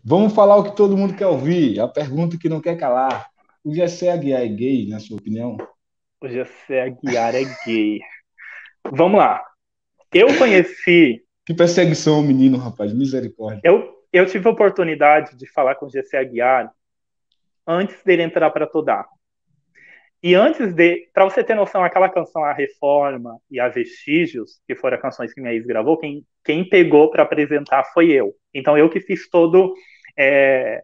Vamos falar o que todo mundo quer ouvir, a pergunta que não quer calar. O Gessé Aguiar é gay, na sua opinião? O José Aguiar é gay. Vamos lá. Eu conheci, Que perseguição ao menino, rapaz, misericórdia. eu tive a oportunidade de falar com o José Aguiar antes dele entrar para Todar. E antes de, para você ter noção, aquela canção A Reforma e A Vestígios, que foram canções que minha ex gravou, quem pegou para apresentar foi eu. Então eu que fiz é,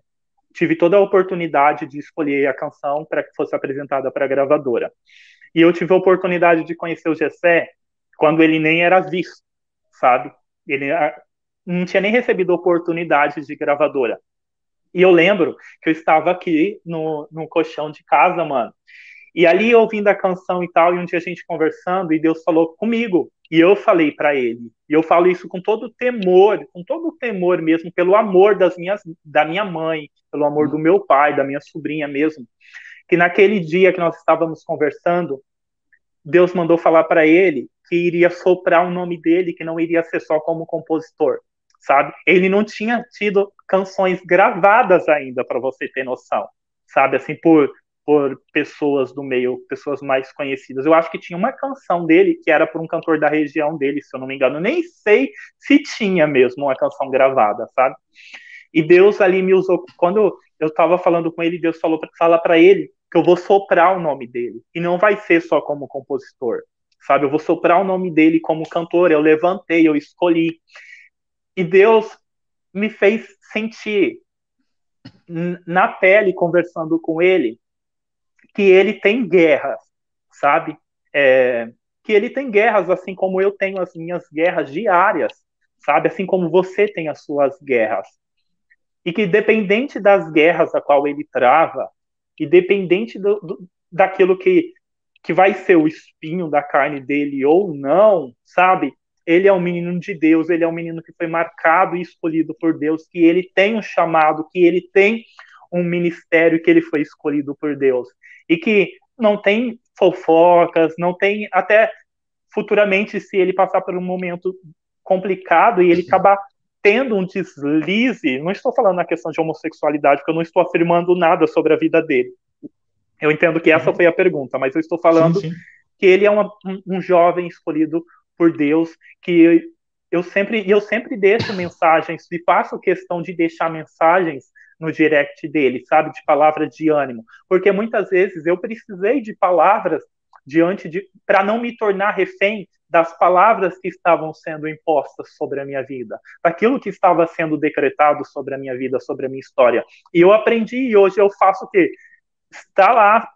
tive toda a oportunidade de escolher a canção para que fosse apresentada para a gravadora. E eu tive a oportunidade de conhecer o Gessé quando ele nem era visto, sabe? Ele não tinha nem recebido oportunidade de gravadora. E eu lembro que eu estava aqui no colchão de casa, mano. E ali ouvindo a canção e tal, e um dia a gente conversando, e Deus falou comigo. E eu falei para ele. E eu falo isso com todo temor mesmo, pelo amor da minha mãe, pelo amor do meu pai, da minha sobrinha mesmo. Que naquele dia que nós estávamos conversando, Deus mandou falar para ele que iria soprar o nome dele, que não iria ser só como compositor, sabe? Ele não tinha tido canções gravadas ainda, para você ter noção, sabe? Assim, por pessoas do meio, pessoas mais conhecidas. Eu acho que tinha uma canção dele que era por um cantor da região dele, se eu não me engano. Nem sei se tinha mesmo uma canção gravada, sabe? E Deus ali me usou. Quando eu estava falando com ele, Deus fala para ele que eu vou soprar o nome dele. E não vai ser só como compositor, sabe? Eu vou soprar o nome dele como cantor. Eu levantei, eu escolhi. E Deus me fez sentir na pele, conversando com ele, que ele tem guerras, sabe? É, que ele tem guerras, assim como eu tenho as minhas guerras diárias, sabe? Assim como você tem as suas guerras. E que dependente das guerras a qual ele trava, e dependente daquilo que vai ser o espinho da carne dele ou não, sabe? Ele é um menino de Deus, ele é um menino que foi marcado e escolhido por Deus, que ele tem um chamado, que ele tem um ministério, que ele foi escolhido por Deus. E que não tem fofocas, não tem até futuramente, se ele passar por um momento complicado e ele acabar tendo um deslize, não estou falando na questão de homossexualidade, porque eu não estou afirmando nada sobre a vida dele. Eu entendo que essa Uhum. foi a pergunta, mas eu estou Sim, falando sim. que ele é um jovem escolhido por Deus, que eu sempre deixo mensagens e faço questão de deixar mensagens no direct dele, sabe, de palavras de ânimo, porque muitas vezes eu precisei de palavras diante de para não me tornar refém das palavras que estavam sendo impostas sobre a minha vida, daquilo que estava sendo decretado sobre a minha vida, sobre a minha história. E eu aprendi e hoje eu faço o quê? Está lá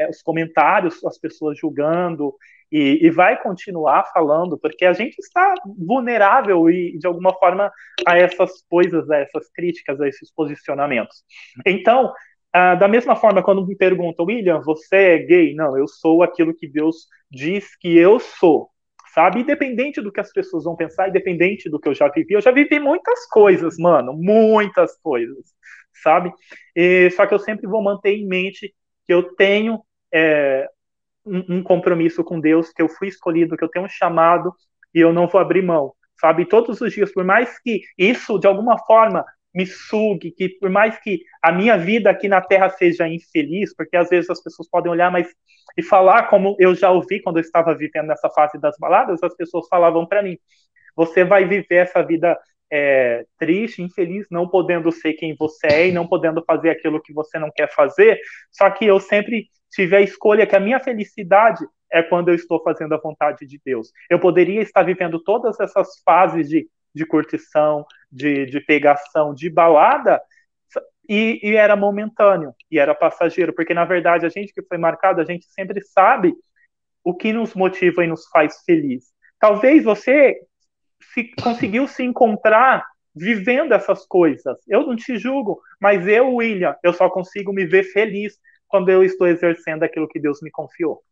os comentários, as pessoas julgando, e vai continuar falando, porque a gente está vulnerável e, de alguma forma, a essas coisas, a essas críticas, a esses posicionamentos. Então, da mesma forma, quando me perguntam, William, você é gay? Não, eu sou aquilo que Deus diz que eu sou, sabe? Independente do que as pessoas vão pensar, independente do que eu já vivi muitas coisas, mano, muitas coisas, sabe? Só que eu sempre vou manter em mente que eu tenho é, um compromisso com Deus, que eu fui escolhido, que eu tenho um chamado e eu não vou abrir mão, sabe? Todos os dias, por mais que isso de alguma forma me sugue, que por mais que a minha vida aqui na Terra seja infeliz, porque às vezes as pessoas podem olhar, mas e falar como eu já ouvi quando eu estava vivendo nessa fase das baladas, as pessoas falavam para mim: você vai viver essa vida triste, infeliz, não podendo ser quem você é e não podendo fazer aquilo que você não quer fazer. Só que eu sempre tive a escolha que a minha felicidade é quando eu estou fazendo a vontade de Deus. Eu poderia estar vivendo todas essas fases de curtição, de pegação, de balada, e era momentâneo, e era passageiro, porque na verdade a gente que foi marcado, a gente sempre sabe o que nos motiva e nos faz feliz. Talvez você conseguiu se encontrar vivendo essas coisas. Eu não te julgo, mas eu, William, eu só consigo me ver feliz quando eu estou exercendo aquilo que Deus me confiou.